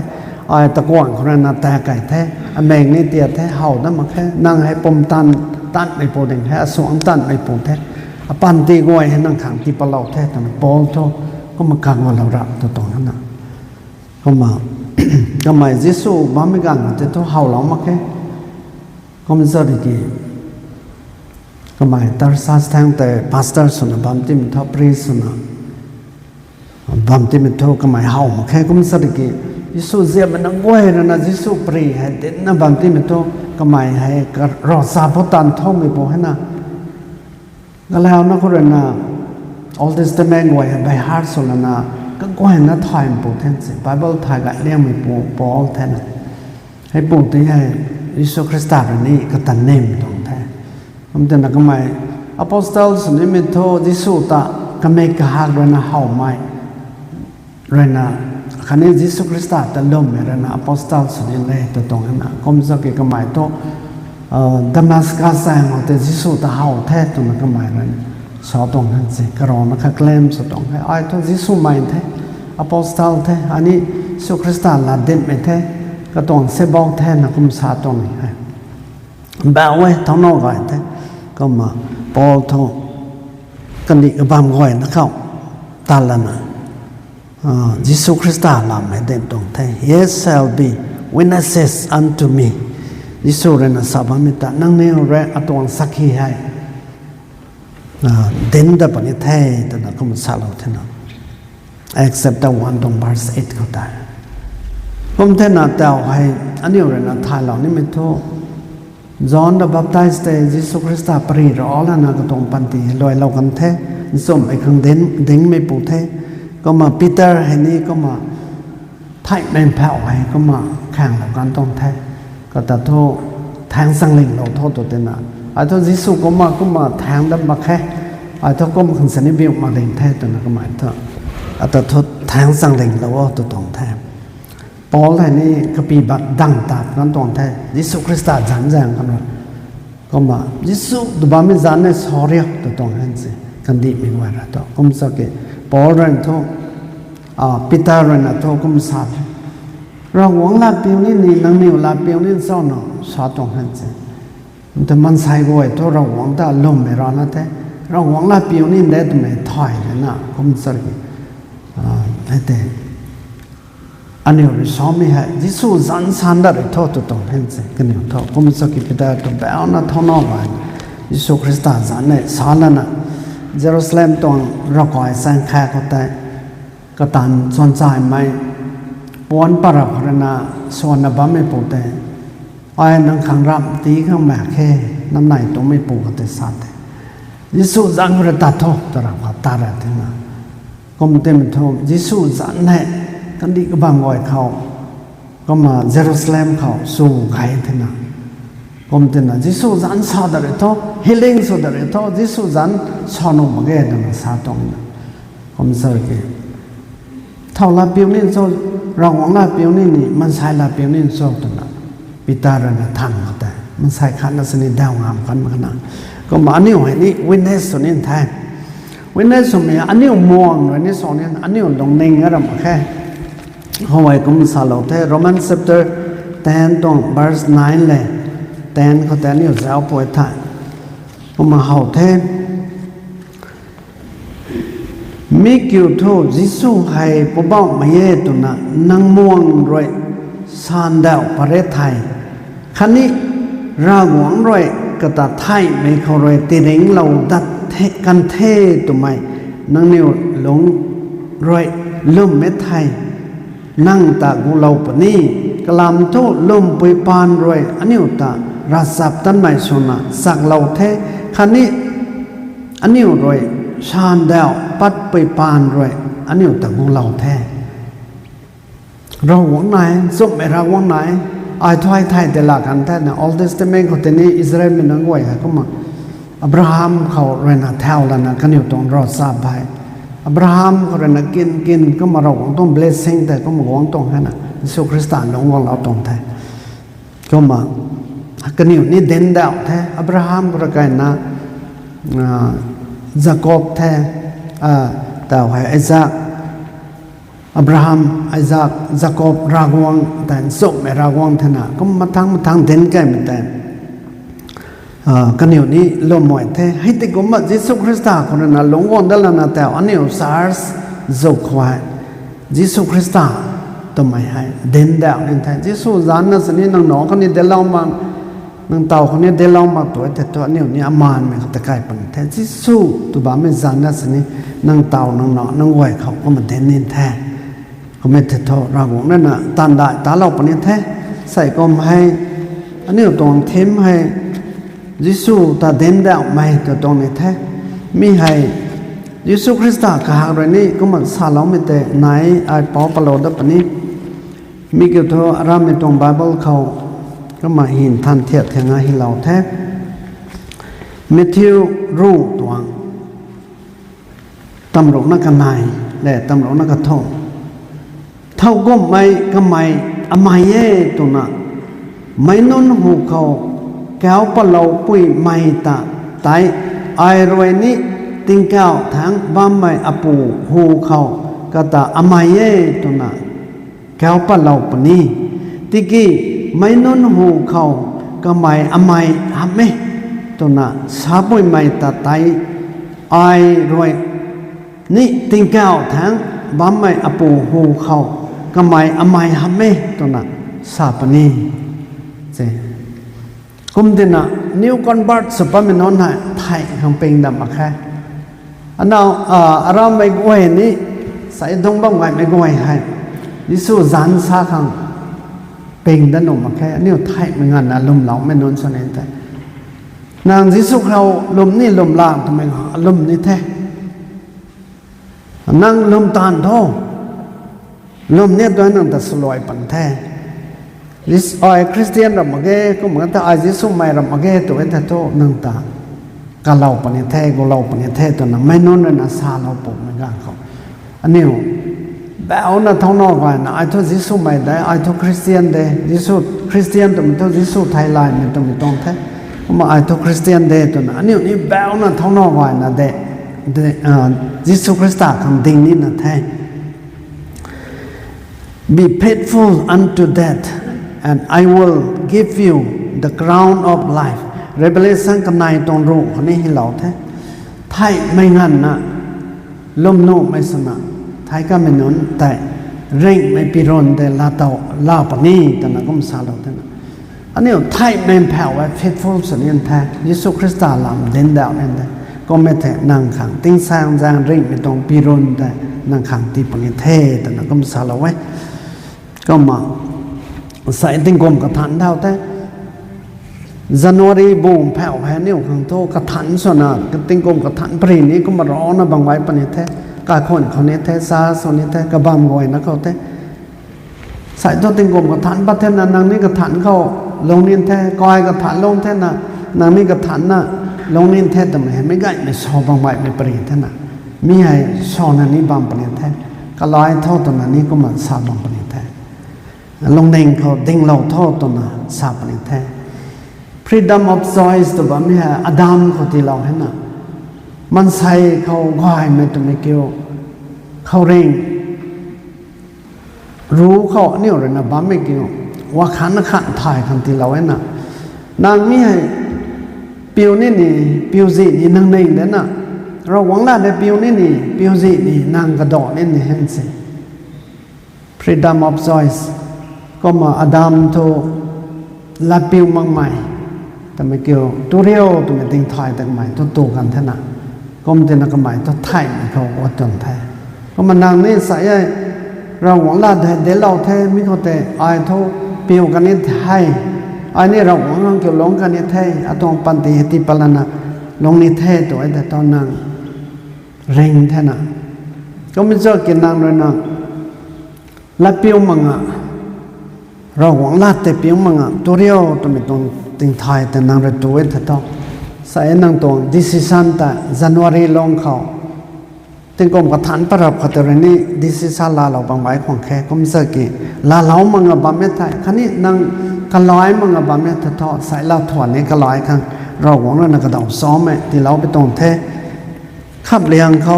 ไอ้ตะกวางคนนั้นแต่ไก่แท้อเมงนี่เตียแท้เห่านั่นมาแค่นั่งให้ปมตันไม่ปูเด้งแท้สวงตันไม่ปูแท้ปันตีก้อยให้นั่งขังที่ปลาแท้ตัวนั้นปอลโทก็มาขังว่าเรารับตัวตรงนั้นน่ะก็มาก็ไม่ยิสูบ้าไม่กันแต่ตัวเห่าเรามาแค่ก็มันจะได้กี่ก็ไม่ตาร์สัสแทงแต่พาสเตอร์สุนัขบางทีมันทับปรีสุนัขบางทีมันทับก็ไม่เห่ามาแค่ก็มันจะได้กี่ยิสูเสียมันนั่งก้อยนะยิสูปรีให้เด็ดนะบางทีมันทับก็ไม่ให้รอซาพตันท่องไม่พอให้นะก็แล้วนะคนนั้นนะ Old Testament ก้อยไปฮาร์ดสุนัขนะก็ก้อยนะไทม์ปูแทนสิ Bible ไทยก็เรียกไม่ปูปอลแทนให้ปูที่ให้ยิสุคริสต์นี่ก็ตันเนมตรงแท้ผมจะนักก็ไม่ Apostles นี่มีโทยิสุตะก็ไม่กระหักเรนะเห่าไม่เรนะคันนี้ยิสุคริสต์แต่ล้มเรนะ Apostles นี่เลยตัวตรงนั้นนะก็ไม่สักกี่ก็ไม่โตดามัสกัสแสงแต่ยิสุตะเห่าแท้ตรงนั้นก็ไม่เลยสอตรงนั้นสิกรอนะคะเคลมสตรงให้ไอ้ตัวยิสุไม่แท้ Apostle แท้อันนี้ยิสุคริสต์ละเด่นไม่แท้ก็ต้องเสบอกแท้นะก็ไม่สาตรงนี้แบบว่าทั้งนอกไว้แท้ก็มาปอลโทกันดีกับบางก้อยนะครับตาละนะยิสุคริสต์ละไม่เด่นตรงแท้ Yes shall be witnesses unto me ยิสุเรนะสาบามิตานั่งเนี่ยเรอตัวสักขีให้เด่นแต่ปนิแท้แต่นะก็มันสาเราเท่านั้น except the one ตรง verse 8ก็ได้ ผมเท่านั้นแต่ให้อันนี้เราเนี่ยถ่ายเหล่านี้ไม่โทษJohn the Baptist ยิสุคริสต์ปรีรอแล้วนะก็ตรงปันตีลอยเรากันเทส่งไอ้ครั้งเด้งไม่ปูเทก็มาปีเตอร์ให้นี่ก็มาไทยแมนแผ่วให้ก็มาแข่งเรากันต้องเทก็แต่โทษแทงสังลิงเราโทษตัวเต็มนะไอ้โทษยิสุก็มาแทงดับมาแค่ไอ้โทษก็มาขึ้นสันนิบิวมาเล่นเทตัวนั้นก็หมายถึงไอ้โทษแทงสังลิงเราว่าตัวตรงเทปอลอะไรนี่ก็ปีบัดดังตาบนั้นตรงแท้ยิสุคริสต์จันแจงกันว่าก็มายิสุตัวบ้ามีจันเนี่ยสอรีตัวตรงนั้นสิกันดีมีว่าระตัวก็มสักเกปอลเรื่องทุกปีเตอร์เรื่องทุกก็มสักเราหวังลาเปียวนี่นังนิวลาเปียวนี่ซ้อนเนาะสอตรงนั้นสิแต่มันใส่บ่อยตัวเราหวังแต่ลมไม่ร้อนนะแต่เราหวังลาเปียวนี่ได้ตัวไม่ถอยเลยนะก็มสักเกแต่อันนี้เราสอนไม่ให้ยิสุจันสันดาริทอตัวตรงนั้นสิกันอยู่ทอก็มันสักกี่ปีได้ตัวแบบนั้นท่อนอวันยิสุคริสต์จันเนี่ยสอนแล้วนะเยรูซาเล็มตรงรักไว้แสงแค่ก็แต่ก็ตันสนใจไหมวันปราพรณาส่วนนับไม่ปูแต่ไอ้นังขังรำตีข้างแม่แค่น้ำไหนต้องไม่ปูก็แต่สัตว์ยิสุจันก็เลยตัดทอตัวเราตาระถึงนะก็มันเต็มทอยิสุจันเนี่ยกันดีก็บางวันเขาก็มาเยรูซาเล็มเขาสู่ไกลเท่านั้นผมเท่านั้นยิสุจันสอดอะไรท้อฮิลิ่งสอดอะไรท้อยิสุจันสอนออกมาแก่ดังสาตรงนั้นผมเสกเท่าลาเปียวนี่โซเราหวังลาเปียวนี่มันใช้ลาเปียวนี่โซตัวนั้นปิตาเรื่องทันเขาแต่มันใช้ขันนัสนิดาวงามกันขนาดก็มาอันนี้ไว้นี่วินเนสตัวนี้แทนวินเนสตัวนี้อันนี้มองอันนี้สองนี้อันนี้ลงนิ่งอะไรมาแค่เขาไว้ก็มันสาวเท่ Roman chapter 10 ตรง verse 9 เลย10เขาแต่นี่จะเอาป่วยถ่ายผมมาเขาเท่มีเกี่ยวทูจิสุให้ปบ้องมาเย่ตัวน่ะนังม่วงรวยซานดาวประเทศไทยคันนี้ราหวงรวยกระตาไทยไม่เขารวยตีเร่งเราดัดเทกันเทตัวไม่นังนิ้วหลงรวยลุ่มเม็ดไทยนั่งตากูเราปนี่กลามโตลมปุยปานรวยอันนี้ตารัศบตันไม่สนะสักเราเทคันนี้อันนี้รวยชานดาวปัดปุยปานรวยอันนี้ตากูเราเทเราหวังไหนสุไม่เราหวังไหนไอ้ทวายไทยแต่ละกันแท้เนี่ย Old Testament เขาแต่นี้อิสราเอลมันนั่งไว้ก็มาอับราฮัมเขาเรนแถวแล้วนะกันอยู่ตรงรอดซาบไปอับราฮัมเขาเรนกินก็มาเราหวังต้อง blessing แต่ก็มาหวังตรงนั้นนะยิสุคริสต์หลงหวังเราตรงแท้ก็มากันอยู่นี่เด่นดาวแท้อับราฮัมก็ระกายนะยาโคบแท้แต่ว่าไอซักอับราฮัมไอซักยาโคบรากวังแต่สุไม่รากวังท่านะก็มาทางเด่นแก่ไม่แต่กันอยู่นี่ลมหมอยเทให้ติกมายิสุคริสต์คนนั้นหลงวันเดลนาแต่อันนี้ซาร์สจุกไว้ยิสุคริสต์ตัวไม่ให้เด่นดาวนี่แท้ยิสุจานนั้นสินี่น้องคนนี้เดลล์มานังเต่าคนนี้เดลล์มาตัวแต่ตัวนี้นี่อามานไม่เขาตะไคร้ปันแท้ยิสุตัวบ้าไม่จานนั้นสินี่นังเต่านังนังไหวเขาก็มาเด่นนี่แท้เขาไม่เททอรากงนั่นน่ะตันได้ตาเราปันนี้แท้ใส่ก็ให้อันนี้ตรงเทมให้ยิสุตาเด่นดาวไม่ตัวตรงนี้แท้มีให้ยิสุคริสต์ข้าอะไรนี่ก็มันสาลไม่แต่ไหนไอ้ปอปลอดปนี้มีเกี่ยวกับอารามิตรงไบเบิลเขาก็มาหินทันเทียบเทียงให้เราแท้เมทิวรู้ตัวตำรวจนักกันนายและตำรวจนักท่องเท่าก็ไม่อมัยเย่ตัวน่ะไม่นุ่นหูเขาแก้วปลาปุยไม่ตาไตไอรวยนี้ติงแก้วทั้งบ้าไม่อปูหูเขาก็ตาอมัยเย่ตัวน่ะแก้วปลาปนี้ติกี้ไม่นุ่นหูเขาก็ไม่อมัยฮับเมตัวน่ะสาบุยไม่ตาไตไอรวยนี่ติงแก้วทั้งบ้าไม่อปูหูเขาก็ไม่อมัยฮับเมตัวน่ะสาปนี้เจกุมดินะนิวคอนเวิร์ตสุภาพมินนท์ไทยคำเป็นดำมาแค่อันนั้นเราไม่กวยนี่ใส่ดงบ้างไว้ไม่กวยให้ยิสุจันซาขัง เป็นด้านนมาแค่เนี่ยไทยมันงานนะลมเหลาไม่นอนสนิทแต่นางที่สุขเราลมนี่ลมล่างทำไมลมนี่แท้นั่งลมตานท่อลมเนี่ยตัวนั่งแต่สลอยปันแท้ลิสออยคริสเตียนรับมาแก่ก็เหมือนแต่อาจิสุไม่รับมาแก่ตัวเองแต่โตนั่งตาก็เล่าปันแท้ก็เล่าปันแท้ตัวนั้นไม่นอนเลยนะซาเราปุ๊บไม่กล้าเขาอันนี้แบบนั้นท้องนอกไปนะไอ้ทุกจิสุไม่ได้ไอ้ทุกคริสเตียนได้จิสุคริสเตียนตัวมันทุกจิสุไทยไลน์มันตัวมันต้องแท้มาไอ้ทุกคริสเตียนได้ตัวนั้นอันนี้นี่แบบนั้นท้องนอกไปนะเดจิสุคริสต์คำดิ่งนี่นะแท้ Be faithful unto death and I will give you the crown of life Revelation กันในตรงรูปคนนี้ให้เราแท้ไทยไม่งั้นนะลมโนไม่สนะไทยก็ไม่นนแต่เร่งไม่ปีรนแต่ลาเตาลาปนี้แต่นั้นก็ไม่สาเราท่านอันนี้ไทยไม่แผ่วไว้ faithful สัญญาณแท้ยิสุคริสต์ลำเด่นดาวนั่นแหละก็ไม่แท้นางขังติ้งสร้างจางเร่งไม่ต้องปีรนแต่นางขังตีปนิเทแต่นั้นก็ไม่สาเราไว้ก็มาใส่ติ้งกลมกระถันเท่าแต่จันวารีบูมแผ่วแผ่เนี่ยขังโตกระถันส่วนน่ะกติ้งกลมกระถันปรีนี้ก็มาร้อนนะบางไว้ปนิเทกาคนเขาเนี่ยแท้ซาส่วนนี้แท้กระบามงอยนะเขาแท้ใส่ตัวติ้งกลมกระถันประเทศนั้นนางนี่กระถันเขาลงนินแท้กอยกระถันลงแท้น่ะนางนี่กระถันน่ะลงนินแท้แต่ไม่ไกลไม่ชอบบางไว้ไม่ปรีแท้น่ะมีให้ชอนันนี้บางปนิเทก็ร้อยเท่าตัวนั้นนี่ก็มาซาบางปนิเทลงเด้งเขาเด้งเราเท่าตัวน่ะซาปนิเทfreedom of choice ตัวแบบนี้อดัมเขาที่เราเห็นน่ะมันใส่เขาง่ายไม่ต้องไม่เกี่ยวเขาเร่งรู้เขาเนี่ยเลยนะบ้าไม่เกี่ยวว่าขันถ่ายขันที่เราเห็นน่ะนางมีให้ปิวนี่ปิวจีนี่นางเองเด่นน่ะเราหวังละได้ปิวนี่ปิวจีนี่นางกระโดดนี่เห็นสิ freedom of choice ก็มาอดัมโทลาปิวมังใหม่แต่ไม่เกี่ยวตัวเรียวตัวไม่ติงถอยแต่ใหม่ตัวกันเท่านั้นก็มันจะนักใหม่ตัวไทยเขาวัดจนแท้ก็มันนางนี่ใส่เราหวังละเดี๋ยวเราแท้ไม่เขาแต่ไอ้ทุปิวกันนี่ไทยไอ้นี่เราหวังเราเกี่ยวลงกันนี่ไทยอาตองปันติติปลานะลงนี่ไทยตัวไอ้แต่ตอนนางเร่งเท่านั้นก็ไม่เจอกินนางเลยนะละปิวมังอ่ะเราหวังลาดแต่เพียงมังอ่ะตัวเรียวตัวไม่ต้องติงไทยแต่นางเรตัวเวทต้องใส่นางตรงดิสิสันแต่จันวารีลงเขาติงกลมกระถันประรับขัตเรนี่ดิสิสันลาเราบางไว้ของแค่ก็ไม่ใช่กี่ลาเรามังอ่ะบางเม็ดไทยคันนี้นางกะลอยมังอ่ะบางเม็ดทอใส่เราถอนนี่กะลอยครั้งเราหวังแล้วนางกระดองซ้อมแม่ที่เราไปตรงเทขับเลี้ยงเขา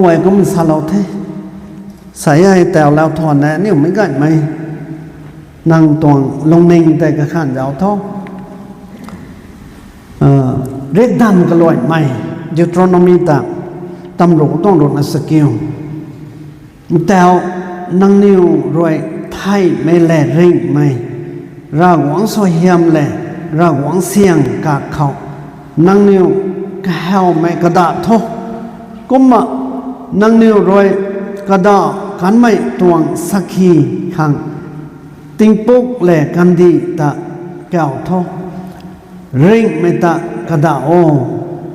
ไว้ก็มันซาเราเทใส่ให้แต่เราถอนนะนี่ไม่ง่ายไหมนั่งตวงลงนิ่งแต่กระขันยาวท้องเรียกดันกระลอยไหมดิวโทรโนมีตำรวจต้องรถสกิลแต่นั่งนิ้วรวยไทยไม่แลริ่งไหมรากหวังโซเฮียมแลรากหวังเสียงกากเขานั่งนิ้วกระเฮาไม่กระดาษท้องก็มานั่งนิ้วรวยกระดาษกันไม่ตวงสักขีขังติงปุกแหลกันดีตะแก้วทอเร่งไม่ตะกระดาโอ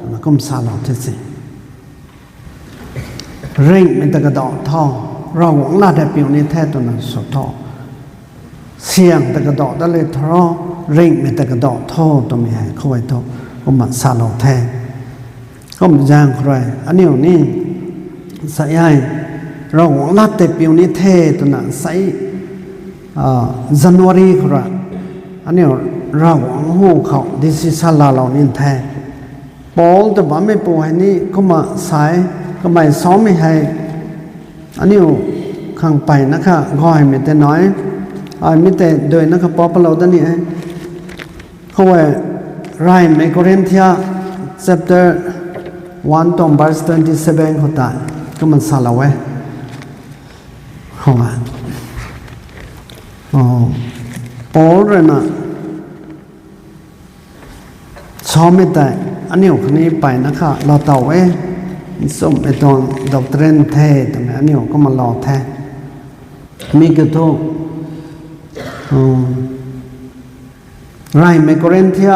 แล้วก็สาลาเทสิเร่งไม่ตะกระดาทอเราหวังลาได้เปียวนี้แท้ตัวนั้นสดทอเสียงตะกระดาได้เลยทอเร่งไม่ตะกระดาทอตัวไม่ให้เข้าไว้ทอก็มาสาลาแท้ก็มันย่างใครอันนี้นี่ใส่ให้เราหวังลาแต่เปียวนี้แท้ตัวนั้นใส่จันวารีครับอันนี้เราหวังหูเขาดิสิซาลาเรานี่แท้ปอลแต่บ้าไม่ปูให้นี่ก็มาสายก็ไม่ซ้อมไม่ให้อันนี้ข้างไปนะคะก็ให้ไม่แต่น้อยไม่แต่โดยนะคะปอปเราตอนนี้เขาว่าไรไม่โครินธีย chapter 1 to verse 27เขาตายก็มันซาลาไว้เขาว่าปอลเลยนะชอบไม่แต่อันนี้คนนี้ไปนะคะเราเต่าไว้ส้มไอตอนดอกเตรนเทแต่อันนี้ก็มารอแท้มีกระทบ ไรไม่กรณเทีย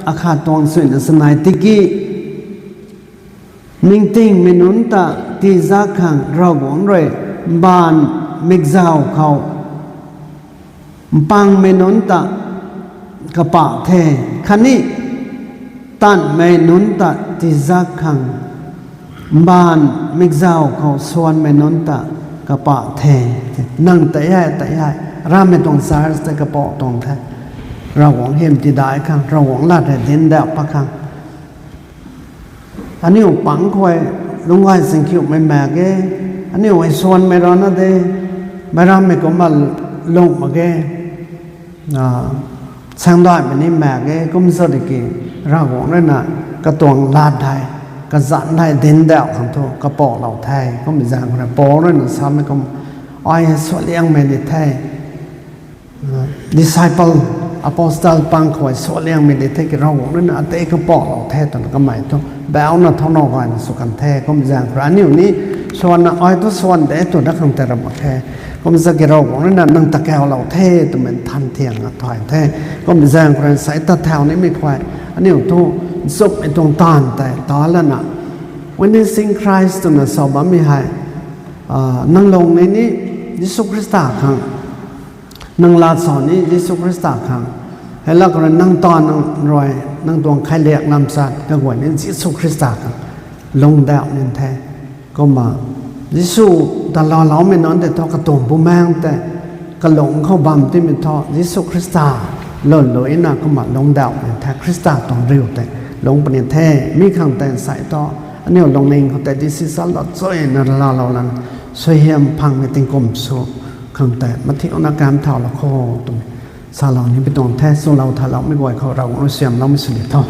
อาคาตวงสุนสนายติกีมิงติงมินุนตาตีจักขังเราหวงเรบานมิกซาวเขาปังมินุนตากระปะเทคันนี้ตันมินุนตาตีจักขังบานมิกซาวเขาส่วนมินุนตากระปะเทนั่งแต่ใหญ่ราไม่ต้องสารแต่กระปะตรงแท้เราหวงเห็มที่ได้ขังเราหวงลาดให้เด่นเดาปะขังอันนี้ปังคอยลุงไว้สิ่งคิวไม่แม่เกอันนี้ไว้ส่วนไม่ร้อนนะเด้ไม่ร้อนไม่ก็มาลงมาเกสังได้แบบนี้แม่เกก็ไม่สะดวกกี่เราหวงนั่นน่ะกระตวงลาดไทยกระสันไทยเด่นเดาขังทุกกระปอกเหล่าไทยก็ไม่จางคนละปอนั่นซ้ำไม่ก็อ้อยส่วนเลี้ยงไม่ได้ไทยdisciple apostle ปังคอยส่วนเลี้ยงไม่ได้ไทยก็เราหวงนั่นน่ะแต่กระปอกเหล่าไทยตอนนั้นก็ไม่ต้องแบบนั้นท้องนอกกันสุกันแท้ก็มีอย่างร้านนี้นี่ส่วนอ้อยตัวส่วนเด็ดตัวนักขังแต่ระบบแท้ก็มีสักกี่เราของนั้นนั่งตะแกวเราเท่ตัวเหมือนทันเทียงถอยแท้ก็มีอย่างคนใส่ตาแถวนี้ไม่ควายอันนี้ตัวซุปไอตรงตานแต่ตอนแล้วน่ะวันนี้สิ่งคริสต์ตัวนั้นสอบไม่ให้นั่งลงในนี้ยิสุคริสต์ขังนั่งลาสอนนี้ยิสุคริสต์ขังให้เราก็นั่งตอนนั่งรอยนั่งตวงใครเรียกนำสัตว์ก็หวนนี้ยิสุคริสต์ลงดาวนี่แท้ก็มายิสุแต่เราไม่นอนแต่ทอกระตุ่มผู้แมงแต่กระหลงเข้าบัมที่มีทอยิสุคริสต์หล่นลอยน่ะก็มาลงดาวนี่แท้คริสต์ต้องเร็วแต่ลงปนิแท้มีคำแต่ใส่ต่ออันนี้ลงในเขาแต่ดิสิสัลลอดช่วยนั่นเราลังช่วยเฮียมพังในติงกลมสูคำแต่มาที่อนาการเท่าละข้อตรงซาลานี้เป็นตรงแท้ส่วนเราถ้าเราไม่ไหวเขาเราเสียมเราไม่สนิทเท่า